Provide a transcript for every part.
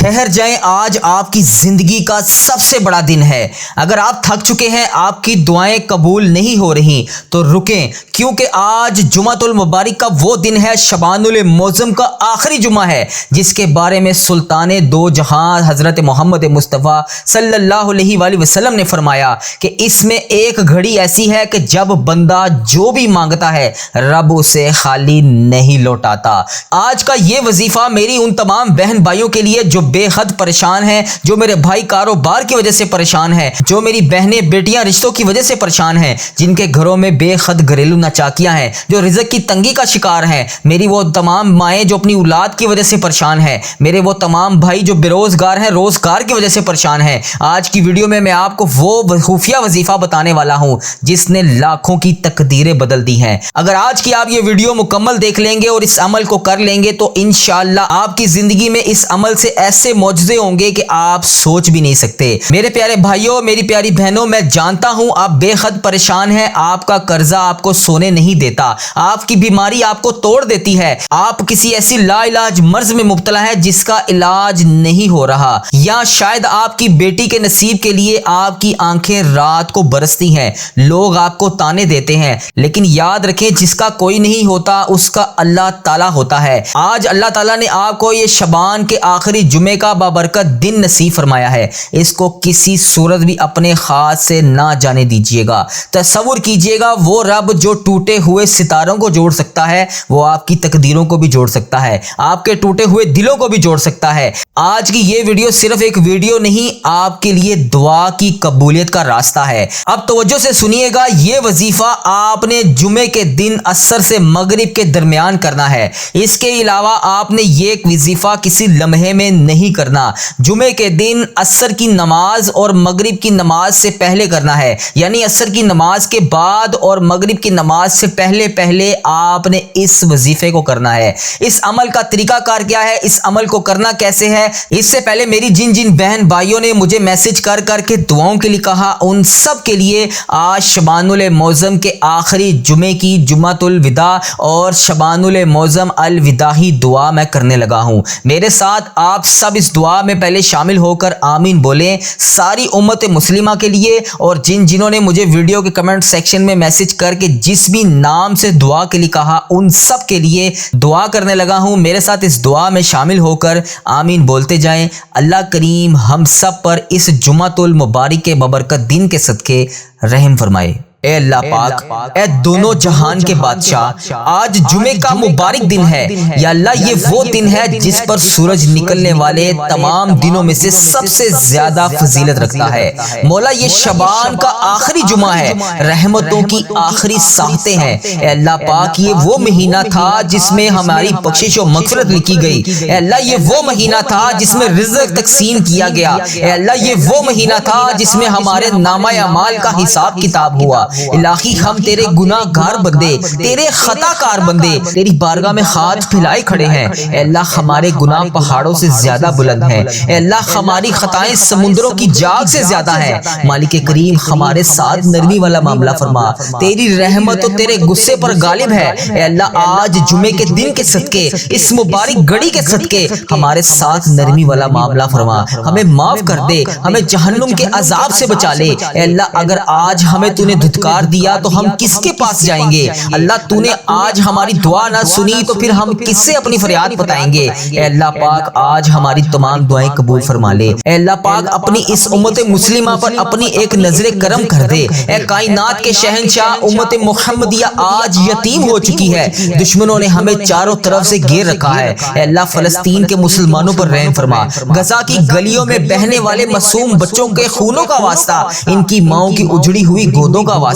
ٹھہر جائیں، آج آپ کی زندگی کا سب سے بڑا دن ہے۔ اگر آپ تھک چکے ہیں، آپ کی دعائیں قبول نہیں ہو رہی تو رکیں، کیونکہ آج جمعۃ المبارک کا وہ دن ہے، شعبان المعظم کا آخری جمعہ ہے، جس کے بارے میں سلطان دو جہاں حضرت محمد مصطفیٰ صلی اللہ علیہ وآلہ وسلم نے فرمایا کہ اس میں ایک گھڑی ایسی ہے کہ جب بندہ جو بھی مانگتا ہے رب اسے خالی نہیں لوٹاتا۔ آج کا یہ وظیفہ میری ان تمام بہن بھائیوں کے لیے جو بے حد پریشان ہیں، جو میرے بھائی کاروبار کی وجہ سے پرشان ہیں، جو میری بہنیں بیٹیاں رشتوں کی وجہ سے پریشان ہیں، جن کے گھروں میں بے حد گھریلو ناچاکیاں ہیں، جو رزق کی تنگی کا شکار ہیں، میری وہ تمام مائیں جو اپنی اولاد کی وجہ سے پریشان ہیں، میرے وہ تمام بھائی جو بے روزگار ہیں، روزگار کی وجہ سے پریشان ہیں۔ آج کی ویڈیو میں آپ کو وہ خفیہ وظیفہ بتانے والا ہوں جس نے لاکھوں کی تقدیریں بدل دی ہیں۔ اگر آج کی آپ یہ ویڈیو مکمل دیکھ لیں گے اور اس عمل کو کر لیں گے تو انشاءاللہ آپ کی زندگی میں اس عمل سے ایسے معجزے ہوں گے کہ آپ سوچ بھی نہیں سکتے۔ میرے پیارے بھائیوں، میری پیاری بہنوں، میں جانتا ہوں آپ بے حد پریشان ہیں، آپ کا قرضہ آپ کو سونے نہیں دیتا، آپ کی بیماری آپ کو توڑ دیتی ہے، آپ کسی ایسی لا علاج مرض میں مبتلا ہے جس کا علاج نہیں ہو رہا، یا شاید آپ کی بیٹی کے نصیب کے لیے آپ کی آنکھیں رات کو برستی ہیں، لوگ آپ کو تانے دیتے ہیں، لیکن یاد رکھیں جس کا کوئی نہیں ہوتا اس کا اللہ تعالیٰ ہوتا ہے۔ آج اللہ تعالیٰ نے آپ کو یہ شعبان کے آخری جمعے کا بابرکت دن نصیب فرمایا ہے، اس کو کسی صورت بھی اپنے ہاتھ سے نہ جانے دیجیے گا۔ تصور کیجیے گا وہ رب جو ٹوٹے ہوئے ستاروں کو جوڑ سکتا ہے وہ آپ کی تقدیروں کو بھی جوڑ سکتا ہے، آپ کے ٹوٹے ہوئے دلوں کو بھی جوڑ سکتا ہے۔ آج کی یہ ویڈیو صرف ایک ویڈیو نہیں، آپ کے لیے دعا کی قبولیت کا راستہ ہے۔ اب توجہ سے سنیے گا، یہ وظیفہ آپ نے جمعے کے دن عصر سے مغرب کے درمیان کرنا ہے، اس کے علاوہ آپ نے یہ وظیفہ کسی لمحے میں نہیں کرنا۔ جمعے کے دن عصر کی نماز اور مغرب کی نماز سے پہلے کرنا ہے، یعنی عصر کی نماز کے بعد اور مغرب کی نماز سے پہلے آپ نے اس وظیفے کو کرنا ہے۔ اس عمل کا طریقہ کار کیا ہے، اس عمل کو کرنا کیسے ہے، اس سے پہلے میری جن بہن بھائیوں نے مجھے میسج کر کے دعاؤں کے لیے کہا، ان سب کے لیے آج شعبان المعظم کے آخری جمعے کی جمعۃ الوداع اور شعبان المعظم الوداعی دعا میں کرنے لگا ہوں۔ میرے ساتھ آپ سب اس دعا میں پہلے شامل ہو کر آمین بولیں، ساری امت مسلمہ کے لیے، اور جنہوں نے مجھے ویڈیو کے کمنٹ سیکشن میں میسج کر کے جس بھی نام سے دعا کے لیے کہا ان سب کے لیے دعا کرنے لگا ہوں۔ میرے ساتھ اس دعا میں شامل ہو کر آمین بولتے جائیں۔ اللہ کریم ہم سب پر اس جمعۃ المبارک کے بابرکت دن کے صدقے رحم فرمائے۔ اے اللہ پاک، اے دونوں جہان کے بادشاہ، آج جمعے کا مبارک دن ہے، یا اللہ یہ وہ دن ہے جس پر سورج نکلنے والے تمام دنوں میں سے سب سے زیادہ فضیلت رکھتا ہے۔ مولا یہ شعبان کا آخری جمعہ ہے، رحمتوں کی آخری ساعتیں ہیں۔ اے اللہ پاک یہ وہ مہینہ تھا جس میں ہماری بخشش و مغفرت لکھی گئی۔ اے اللہ یہ وہ مہینہ تھا جس میں رزق تقسیم کیا گیا۔ اے اللہ یہ وہ مہینہ تھا جس میں ہمارے نامہ اعمال کا حساب کتاب ہوا۔ الہی ہم تیرے گناہ گار بندے، تیرے خطا کار بندے تیری بارگاہ میں ہاتھ پھیلائے کھڑے ہیں۔ اے اللہ ہمارے گناہ پہاڑوں سے زیادہ بلند ہیں، اے اللہ ہماری خطائیں سمندروں کی جاگ سے زیادہ ہیں۔ مالک کریم ہمارے ساتھ نرمی والا معاملہ فرما، تیری رحمت و تیرے غصے پر غالب ہے۔ اے اللہ آج جمعے کے دن کے صدقے، اس مبارک گھڑی کے صدقے ہمارے ساتھ نرمی والا معاملہ فرما، ہمیں معاف کر دے، ہمیں جہنم کے عذاب سے بچا لے۔ اے اللہ اگر آج ہمیں تو نے دھتکار دیا تو ہم کس کے پاس جائیں گے؟ اللہ تو نے آج ہماری دعا نہ سنی تو پھر ہم کس سے اپنی فریاد بتائیں گے؟ اے اللہ پاک آج ہماری تمام دعائیں قبول فرما لے۔ اے اللہ پاک اپنی اس امت مسلمہ پر اپنی ایک نظر کرم کر دے۔ اے کائنات کے شہنشاہ، امت محمدیہ آج یتیم ہو چکی ہے، دشمنوں نے ہمیں چاروں طرف سے گھیر رکھا ہے۔ اے اللہ فلسطین کے مسلمانوں پر رحم فرما، غزہ کی گلیوں میں بہنے والے معصوم بچوں کے خونوں کا واسطہ، ان کی ماؤں کی اجڑی ہوئی گودوں کا واسطہ،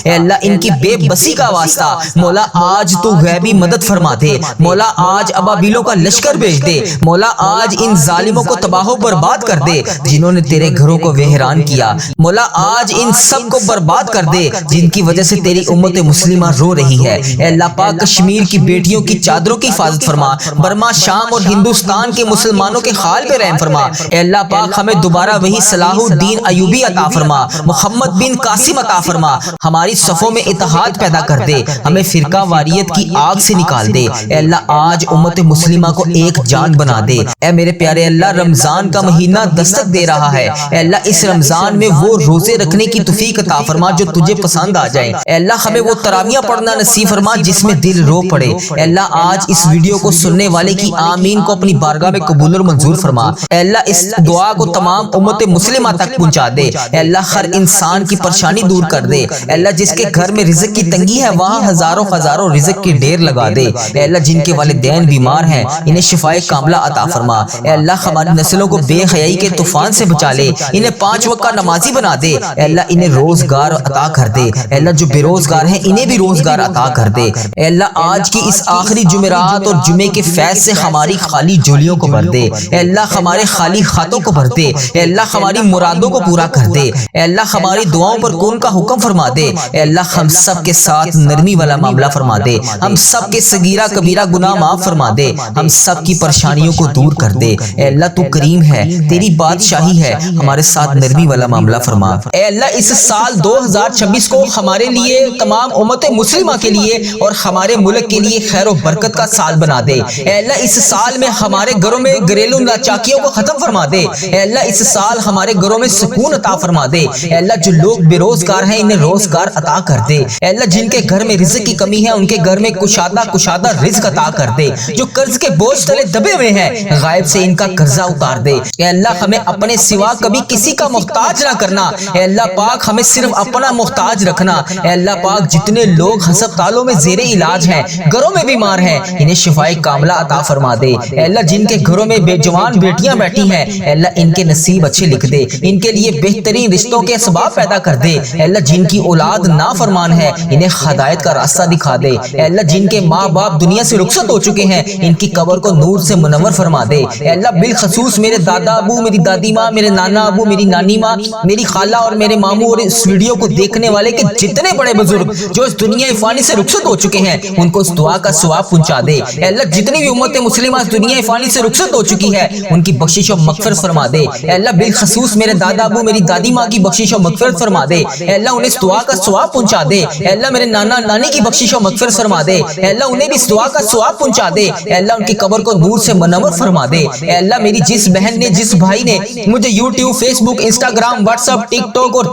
اے اللہ ان کی بے بسی کا واسطہ، مولا آج تو غیبی مدد فرما دے۔ مولا آج ابابیلوں کا لشکر بھیج دے۔ مولا آج ان ظالموں کو تباہ و برباد کر دے جنہوں نے تیرے گھروں کو ویران کیا۔ مولا آج ان سب کو برباد کر دے جن کی وجہ سے تیری امت مسلمہ رو رہی ہے۔ اے اللہ پاک کشمیر کی بیٹیوں کی چادروں کی حفاظت فرما، برما، شام اور ہندوستان کے مسلمانوں کے حال پہ رحم فرما۔ اے اللہ پاک ہمیں دوبارہ وہی صلاح الدین ایوبی عطا فرما، محمد بن قاسم عطا فرما، ہماری صفوں میں اتحاد پیدا کر دے، ہمیں فرقہ واریت کی آگ سے نکال دے۔ اے اللہ آج امت مسلمہ کو ایک جان بنا دے۔ اے میرے پیارے اللہ رمضان کا مہینہ دستک دے رہا ہے، اے اللہ اس رمضان میں وہ روزے رکھنے کی توفیق عطا فرما جو تجھے پسند آ جائیں۔ اے اللہ ہمیں وہ تراویحاں پڑھنا نصیب فرما جس میں دل رو پڑے۔ اے اللہ آج اس ویڈیو کو سننے والے کی آمین کو اپنی بارگاہ میں قبول اور منظور فرما۔ اے اللہ اس دعا کو تمام امت مسلمہ تک پہنچا دے۔ اے اللہ ہر انسان کی پریشانی دور کر دے۔ اے اللہ جس کے گھر میں رزق کی تنگی ہے وہاں ہزاروں ہزاروں رزق کے ڈھیر لگا دے۔ اے اللہ جن کے والدین بیمار ہیں انہیں شفائے کاملہ عطا فرما۔ اے اللہ ہماری نسلوں کو بے حیائی کے طوفان سے بچا لے، انہیں 5 وقت کا نمازی بنا دے۔ اے اللہ انہیں روزگار عطا کر دے۔ اے اللہ جو بے روزگار ہیں انہیں بھی روزگار عطا کر دے۔ اے اللہ آج کی اس آخری جمعرات اور جمعے کے فیض سے ہماری خالی جولیوں کو بھر دے۔ اے اللہ ہمارے خالی خاتوں کو بھر دے۔ اے اللہ ہماری مرادوں کو پورا کر دے۔ اے اللہ ہماری دعاؤں پر کون کا حکم فرما دے۔ اے اللہ ہم سب کے ساتھ نرمی والا معاملہ فرما دے، ہم سب کے صغیرہ کبیرہ گناہ معاف فرما دے، ہم سب کی پریشانیوں کو دور کر دے۔ اے اللہ تو کریم ہے، تیری بادشاہی ہے، ہمارے ساتھ نرمی والا معاملہ فرما۔ اے اللہ اس سال 2026 کو ہمارے لیے، تمام امت مسلمہ کے لیے اور ہمارے ملک کے لیے خیر و برکت کا سال بنا دے۔ اے اللہ اس سال میں ہمارے گھروں میں گھریلو ناچاکیوں کو ختم فرما دے۔ اے اللہ اس سال ہمارے گھروں میں سکون عطا فرما دے۔ اے اللہ جو لوگ بے روزگار ہیں انہیں روزگار عطا کر دے۔ اے اللہ جن کے گھر میں رزق کی کمی ہے ان کے گھر میں کشادہ رزق عطا کر دے۔ جو قرض کے بوجھ تلے دبے ہوئے ہیں غائب سے ان کا قرضہ اتار دے۔ اے اللہ ہمیں اپنے سوا کبھی کسی کا محتاج نہ کرنا۔ اے اللہ پاک ہمیں صرف اپنا محتاج رکھنا۔ اے اللہ پاک جتنے لوگ ہسپتالوں میں زیر علاج ہیں، گھروں میں بیمار ہیں، انہیں شفائے کاملہ عطا فرما دے۔ اے اللہ جن کے گھروں میں بے جوان بیٹیاں بیٹھی ہیں اے اللہ ان کے نصیب اچھے لکھ دے، ان کے لیے بہترین رشتوں کے اسباب پیدا کر دے۔ اے اللہ جن کی اولاد نافرمان ہے انہیں ہدایت کا راستہ دکھا دے۔ اے اللہ جن کے ماں باپ دنیا سے رخصت ہو چکے ہیں ان کی قبر کو نور سے منور فرما دے۔ اے اللہ بالخصوص میرے دادا ابو، میری دادی ماں، میرے نانا ابو، میری نانی ماں، میری خالہ اور میرے ماموں اور اس ویڈیو کو دیکھنے والے کے جتنے بڑے بزرگ جو اس دنیا فانی سے رخصت ہو چکے ہیں ان کو اس دعا کا ثواب پہنچا دے۔ اے اللہ جتنی بھی امت مسلمہ اس دنیا فانی سے رخصت ہو چکی ہے ان کی بخشش و مغفرت فرما دے۔ اے اللہ بالخصوص میرے دادا ابو، میری دادی ماں کی بخشش و مغفرت فرما دے۔ اے اللہ انہیں اس دعا کا ثواب پہنچا دے۔ اے اللہ میرے نانا نانی کی بخشش و مغفرت فرما دے۔ اے اللہ انہیں بھی اس دعا کا ثواب پہنچا دے۔ اے اللہ ان کی قبر کو نور سے منور فرما دے۔ اے اللہ میری جس بہن نے، جس بھائی نے مجھے یوٹیوب، فیس بک، انسٹاگرام، واٹس ایپ، ٹک ٹاک اور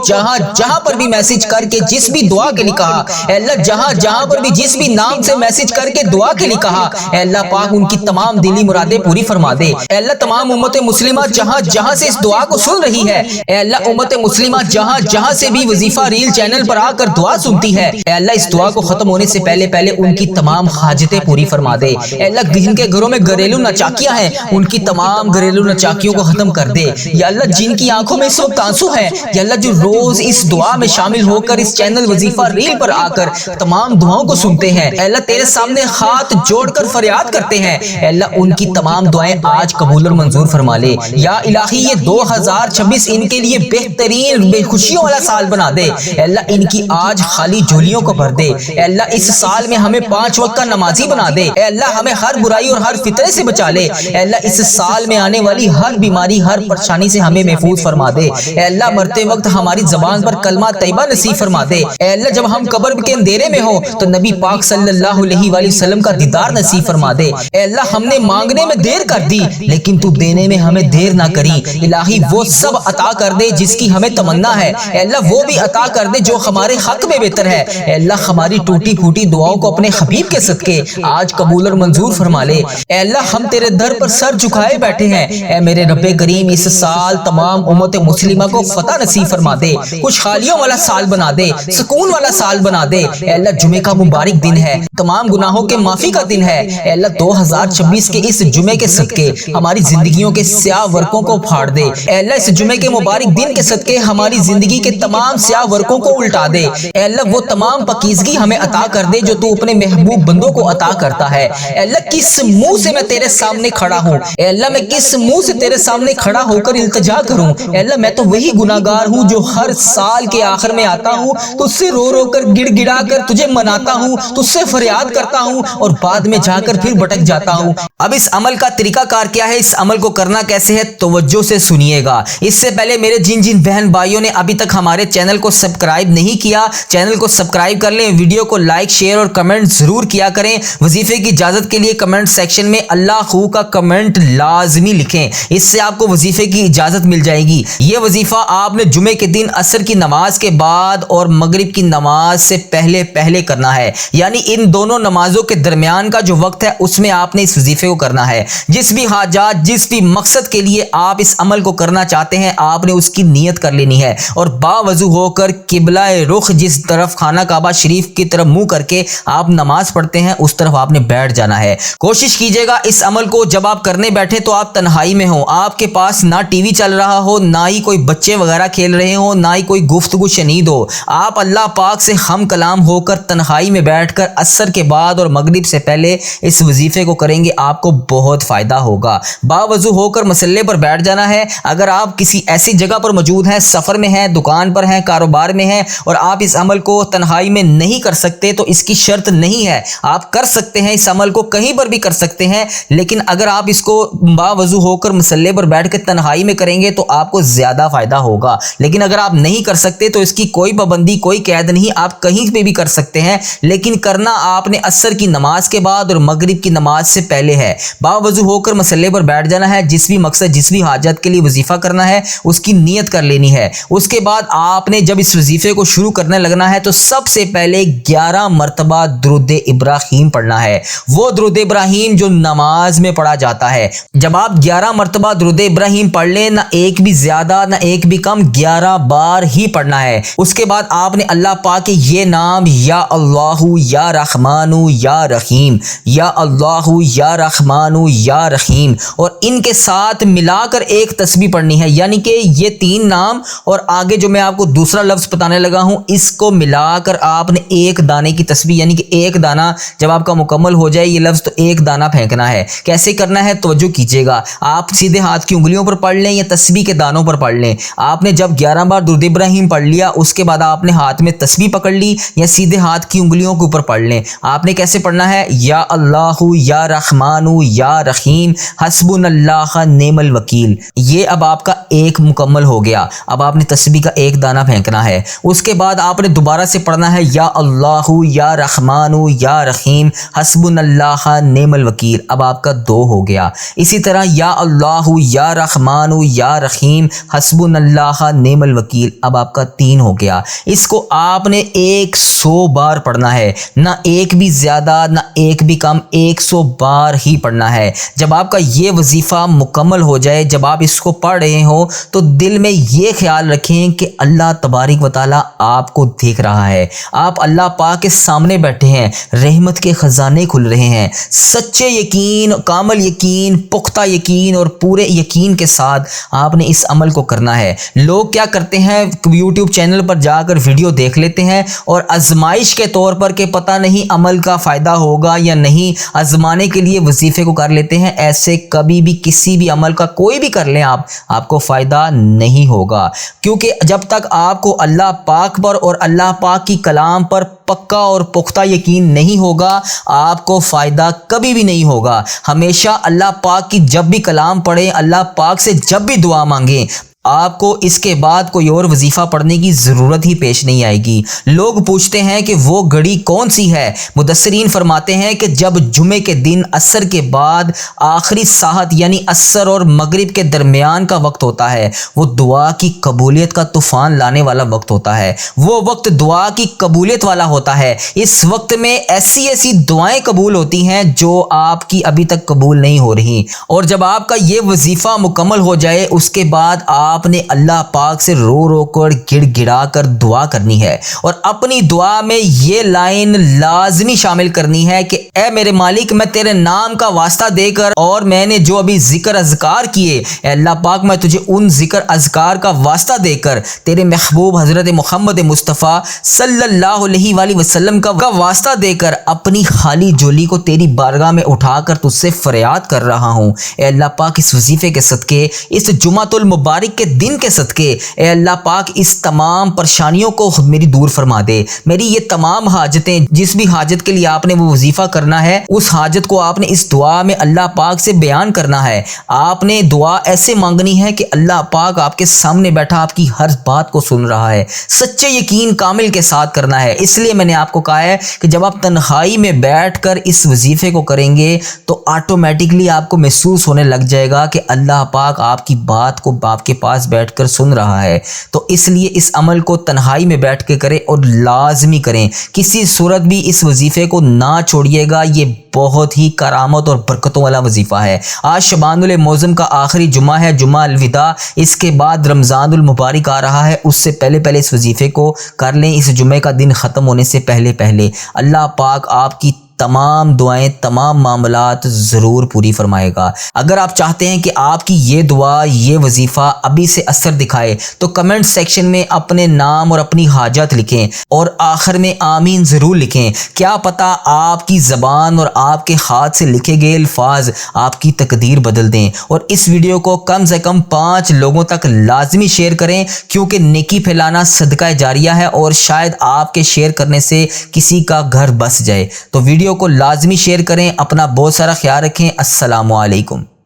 جہاں پر بھی میسج کر کے جس بھی دعا کے لیے کہا، اے اللہ جہاں پر بھی جس بھی نام سے میسج کر کے دعا کے لیے کہا، اے اللہ پاک ان کی تمام دلی مرادیں پوری فرما دے۔ اے اللہ تمام امت مسلمہ جہاں سے اس دعا کو سن رہی ہے، اے اللہ امت مسلمہ جہاں سے بھی وظیفہ ریل چینل پر آ کر دعا سنتی ہے، اے اللہ اس دعا کو ختم ہونے سے پہلے ان کی تمام حاجتیں پوری فرما دے۔ اے اللہ جن کے گھروں میں گھریلو ناچاکیاں ہیں ان کی تمام گھریلو ناچاکیوں کو ختم کر دے۔ یا اللہ جن کی آنکھوں میں اس وقت آنسو ہے، یا اللہ جو روز اس دعا میں شامل ہو کر اس چینل وظیفہ ریل پر آ کر تمام دعاؤں کو سنتے ہیں، اے اللہ تیرے سامنے ہاتھ جوڑ کر فریاد کرتے ہیں، اے اللہ ان کی تمام دعائیں آج قبول اور منظور فرما لے۔ یا الہی یہ 2026 ان کے لیے بہترین بے خوشیوں والا سال بنا دے۔ اے اللہ ان کی آج خالی جھولیوں کو بھر دے۔ اے اللہ اس سال میں ہمیں 5 وقت کا نمازی بنا دے۔ اے اللہ ہمیں ہر برائی اور ہر فتنے سے بچا لے۔ اے اللہ اس سال میں آنے والی ہر بیماری، ہر پریشانی سے ہمیں محفوظ فرما دے۔ اے اللہ مرتے وقت ہماری زبان پر کلمہ طیبہ نصیب فرما دے۔ اے اللہ جب ہم قبر کے اندھیرے میں ہوں تو نبی پاک صلی اللہ علیہ وآلہ وسلم کا دیدار نصیب فرما دے۔ اے اللہ ہم نے مانگنے میں دیر کر دی لیکن تو دینے میں ہمیں دیر نہ کری۔ الہی وہ سب عطا کر دے جس کی ہمیں تمنا ہے، اے اللہ وہ بھی عطا کر دے جو ہمارے حق میں بہتر ہے۔ اے اللہ ہماری ٹوٹی پھوٹی دعاؤں کو اپنے حبیب کے صدقے آج قبول اور منظور فرما لے۔ اے اللہ ہم تیرے در پر سر جھکائے بیٹھے ہیں، اے میرے رب کریم اس سال تمام امت مسلمہ کو فتح نصیب فرما دے، خوشحالیوں والا سال بنا دے، سکون والا سال بنا دے۔ اے اللہ جمعے کا مبارک دن ہے، تمام گناہوں کے معافی کا دن ہے۔ اے اللہ 2026 کے اس جمعے کے صدقے ہماری زندگیوں کے سیاہ ورقوں کو پھاڑ دے۔ اے اللہ اس جمعے کے مبارک دن کے صدقے ہماری زندگی کے تمام سیاہ ورقوں کو الٹا دے۔ اے اللہ وہ تمام پاکیزگی ہمیں عطا کر دے جو تو اپنے محبوب بندوں کو عطا کرتا ہے۔ اے اللہ کس منہ سے میں تیرے سامنے کھڑا ہوں، اے اللہ میں کس منہ سے تیرے سامنے کھڑا ہو کر التجا کروں۔ اے اللہ میں تو وہی گناہگار ہوں جو ہر سال کے آخر میں آتا ہوں، تجھ سے رو رو کر گڑ گڑا کر تجھے مناتا ہوں، تجھ سے فریاد کرتا ہوں اور بعد میں جا کر پھر بھٹک جاتا ہوں۔ اب اس عمل کا طریقہ کار کیا ہے, اس عمل کو کرنا کیسے ہے, توجہ سے سنیے گا. اس سے پہلے میرے جن بہن بھائیوں نے ابھی تک ہمارے چینل کو سبسکرائب نہیں کیا, چینل کو سبسکرائب کر لیں, ویڈیو کو لائک شیئر اور کمنٹ ضرور کیا کریں. وظیفے کی اجازت کے لیے کمنٹ سیکشن میں اللہ خو کا کمنٹ لازمی لکھیں, اس سے آپ کو وظیفے کی اجازت مل جائے گی. یہ وظیفہ آپ نے جمعے کے دن عصر کی نماز کے بعد اور مغرب کی نماز سے پہلے کرنا ہے, یعنی ان دونوں نمازوں کے درمیان کا جو وقت ہے اس میں آپ نے اس وظیفے کو کرنا ہے. جس بھی حاجات, جس بھی مقصد کے لیے آپ اس عمل کو کرنا چاہتے ہیں, آپ نے اس کی نیت کر لینی ہے اور باوضو ہو کر قبلہ رخ, جس طرف خانہ کعبہ شریف کی طرف منہ کر کے آپ نماز پڑھتے ہیں اس طرف آپ نے بیٹھ جانا ہے. کوشش کیجئے گا اس عمل کو جب آپ کرنے بیٹھے تو آپ تنہائی میں ہوں, آپ کے پاس نہ ٹی وی چل رہا ہو, نہ ہی کوئی بچے وغیرہ کھیل رہے ہوں, نہ ہی کوئی گفتگو شنید ہو. آپ اللہ پاک سے ہم کلام ہو کر تنہائی میں بیٹھ کر عصر کے بعد اور مغرب سے پہلے اس وظیفے کو کریں گے, آپ کو بہت فائدہ ہوگا. باوضو ہو کر مصلے پر بیٹھ جانا ہے. اگر آپ کسی ایسی جگہ پر موجود ہیں, سفر میں ہیں, دکان پر ہیں, کاروبار میں ہیں اور آپ اس عمل کو تنہائی میں نہیں کر سکتے تو اس کی شرط نہیں ہے, آپ کر سکتے ہیں اس عمل کو, کہیں پر بھی کر سکتے ہیں, لیکن اگر آپ اس کو باوضو ہو کر مصلے پر بیٹھ کے تنہائی میں کریں گے تو آپ کو زیادہ فائدہ ہوگا. لیکن اگر آپ نہیں کر سکتے تو اس کی کوئی پابندی, کوئی قید نہیں, آپ کہیں پہ بھی کر سکتے ہیں, لیکن کرنا آپ نے عصر کی نماز کے بعد اور مغرب کی نماز سے پہلے ہے. باوضو ہو کر مصلے پر بیٹھ جانا ہے, جس بھی مقصد, جس بھی حاجت کے لیے وظیفہ کرنا ہے اس کی نیت کر لینی ہے. اس کے بعد آپ نے جب اس وظیفے کو شروع کرنے لگنا ہے تو سب سے پہلے 11 مرتبہ درود ابراہیم پڑھنا ہے, وہ درود ابراہیم جو نماز میں پڑھا جاتا ہے. جب آپ 11 مرتبہ درود ابراہیم پڑھ لیں, نہ ایک بھی زیادہ نہ ایک بھی کم, 11 بار ہی پڑھنا ہے. اس کے بعد آپ نے اللہ پاک کے یہ نام, یا اللہ یا رحمان یا رحیم, یا اللہ یا رحمان یا رحیم, اور ان کے ساتھ ملا کر ایک تسبیح پڑھنی ہے. یعنی کہ یہ 3 نام اور آگے جو میں آپ کو دوسرا لفظ بتانے لگا ہوں, اس کو ملا کر آپ نے ایک دانے کی تسبیح, یعنی کہ ایک دانہ جب آپ کا مکمل ہو جائے یہ لفظ تو ایک دانہ پھینکنا ہے. کیسے کرنا ہے توجہ کیجیے گا, آپ سیدھے ہاتھ کی انگلیوں پر پڑھ لیں یا تسبیح کے دانوں پر پڑھ لیں. آپ نے جب 11 بار درود ابراہیم پڑھ لیا, اس کے بعد آپ نے ہاتھ میں تسبیح پکڑ لی یا سیدھے ہاتھ کی انگلیوں کے اوپر پڑھ لیں. آپ نے کیسے پڑھنا ہے, یا اللہ یا رحمان یا رحیم حسبنا اللہ نعم الوکیل. یہ اب آپ کا ایک مکمل ہو گیا. اب آپ نے تسبیح کا ایک دانہ پھینکنا ہے. اس کے بعد آپ نے دوبارہ سے پڑھنا ہے, یا اللہ یا رحمان یا رحیم حسبنا اللہ نعم الوکیل. اب آپ کا 2 ہو گیا. اسی طرح یا اللہ یا رحمان یا رحیم حسبنا اللہ نعم الوکیل. اب آپ کا 3 ہو گیا. اس کو آپ نے 100 بار پڑھنا ہے, نہ ایک بھی زیادہ نہ ایک بھی کم, 100 بار ہی پڑھنا ہے. جب آپ کا یہ وظیفہ مکمل ہو جائے, جب آپ اس کو پڑھ رہے ہو تو دل میں یہ خیال رکھیں کہ اللہ تبارک و تعالی آپ کو دیکھ رہا ہے, آپ اللہ پاک کے سامنے بیٹھے ہیں, رحمت کے خزانے کھل رہے ہیں. سچے یقین, کامل یقین, پختہ یقین اور پورے یقین کے ساتھ آپ نے اس عمل کو کرنا ہے. لوگ کیا کرتے ہیں, یوٹیوب چینل پر جا کر ویڈیو دیکھ لیتے ہیں اور آزمائش کے طور پر کہ پتہ نہیں عمل کا فائدہ ہوگا یا نہیں, آزمانے کے لیے وظیفے کو کر لیتے ہیں. ایسے کبھی بھی کسی بھی عمل کا کوئی بھی کر لیں آپ کو فائدہ نہیں ہوگا, کیونکہ جب تک آپ کو اللہ پاک پر اور اللہ پاک کی کلام پر پکا اور پختہ یقین نہیں ہوگا, آپ کو فائدہ کبھی بھی نہیں ہوگا. ہمیشہ اللہ پاک کی جب بھی کلام پڑھیں, اللہ پاک سے جب بھی دعا مانگیں, آپ کو اس کے بعد کوئی اور وظیفہ پڑھنے کی ضرورت ہی پیش نہیں آئے گی. لوگ پوچھتے ہیں کہ وہ گھڑی کون سی ہے. مدثرین فرماتے ہیں کہ جب جمعے کے دن عصر کے بعد آخری ساحت یعنی عصر اور مغرب کے درمیان کا وقت ہوتا ہے, وہ دعا کی قبولیت کا طوفان لانے والا وقت ہوتا ہے. وہ وقت دعا کی قبولیت والا ہوتا ہے. اس وقت میں ایسی ایسی دعائیں قبول ہوتی ہیں جو آپ کی ابھی تک قبول نہیں ہو رہی. اور جب آپ کا یہ وظیفہ مکمل ہو جائے, اس کے بعد آپ نے اللہ پاک سے رو رو کر گڑ گڑا کر دعا کرنی ہے, اور اپنی دعا میں یہ لائن لازمی شامل کرنی ہے کہ اے میرے مالک, میں تیرے نام کا واسطہ دے کر اور میں نے جو ابھی ذکر اذکار کیے, اے اللہ پاک میں تجھے ان ذکر اذکار کا واسطہ دے کر تیرے محبوب حضرت محمد مصطفیٰ صلی اللہ علیہ وآلہ وسلم کا واسطہ دے کر اپنی خالی جولی کو تیری بارگاہ میں اٹھا کر تجھ سے فریاد کر رہا ہوں. اے اللہ پاک, اس وظیفے کے صدقے, اس جمعۃ المبارک کے دن کے صدقے اے اللہ پاک اس تمام پریشانیوں کو میری دور فرما دے. میری یہ تمام حاجتیں، جس بھی حاجت کے لیے آپ نے وہ وظیفہ کرنا ہے، اس حاجت کو آپ نے اس دعا میں اللہ پاک سے بیان کرنا ہے. آپ نے دعا ایسے مانگنی ہے کہ اللہ پاک آپ کے سامنے بیٹھا آپ کی ہر بات کو سن رہا ہے. سچے یقین کامل کے ساتھ کرنا ہے. اس لیے میں نے آپ کو کہا ہے کہ جب آپ تنہائی میں بیٹھ کر اس وظیفے کو کریں گے تو آٹومیٹکلی آپ کو محسوس ہونے لگ جائے گا کہ اللہ پاک آپ کی بات کو آپ کے پاس بیٹھ کر سن رہا ہے. تو اس لیے اس عمل کو تنہائی میں بیٹھ کے کریں اور لازمی کریں. کسی صورت بھی اس وظیفے کو نہ چھوڑیے گا. یہ بہت ہی کرامت اور برکتوں والا وظیفہ ہے. آج شعبان المعظم کا آخری جمعہ ہے، جمعہ الوداع. اس کے بعد رمضان المبارک آ رہا ہے. اس سے پہلے اس وظیفے کو کر لیں، اس جمعے کا دن ختم ہونے سے پہلے. اللہ پاک آپ کی تمام دعائیں، تمام معاملات ضرور پوری فرمائے گا. اگر آپ چاہتے ہیں کہ آپ کی یہ دعا، یہ وظیفہ ابھی سے اثر دکھائے تو کمنٹ سیکشن میں اپنے نام اور اپنی حاجت لکھیں اور آخر میں آمین ضرور لکھیں. کیا پتہ آپ کی زبان اور آپ کے ہاتھ سے لکھے گئے الفاظ آپ کی تقدیر بدل دیں. اور اس ویڈیو کو کم سے کم 5 لوگوں تک لازمی شیئر کریں، کیونکہ نیکی پھیلانا صدقہ جاریہ ہے اور شاید آپ کے شیئر کرنے سے کسی کا گھر بس جائے. تو ویڈیو کو لازمی شیئر کریں. اپنا بہت سارا خیال رکھیں. السلام علیکم.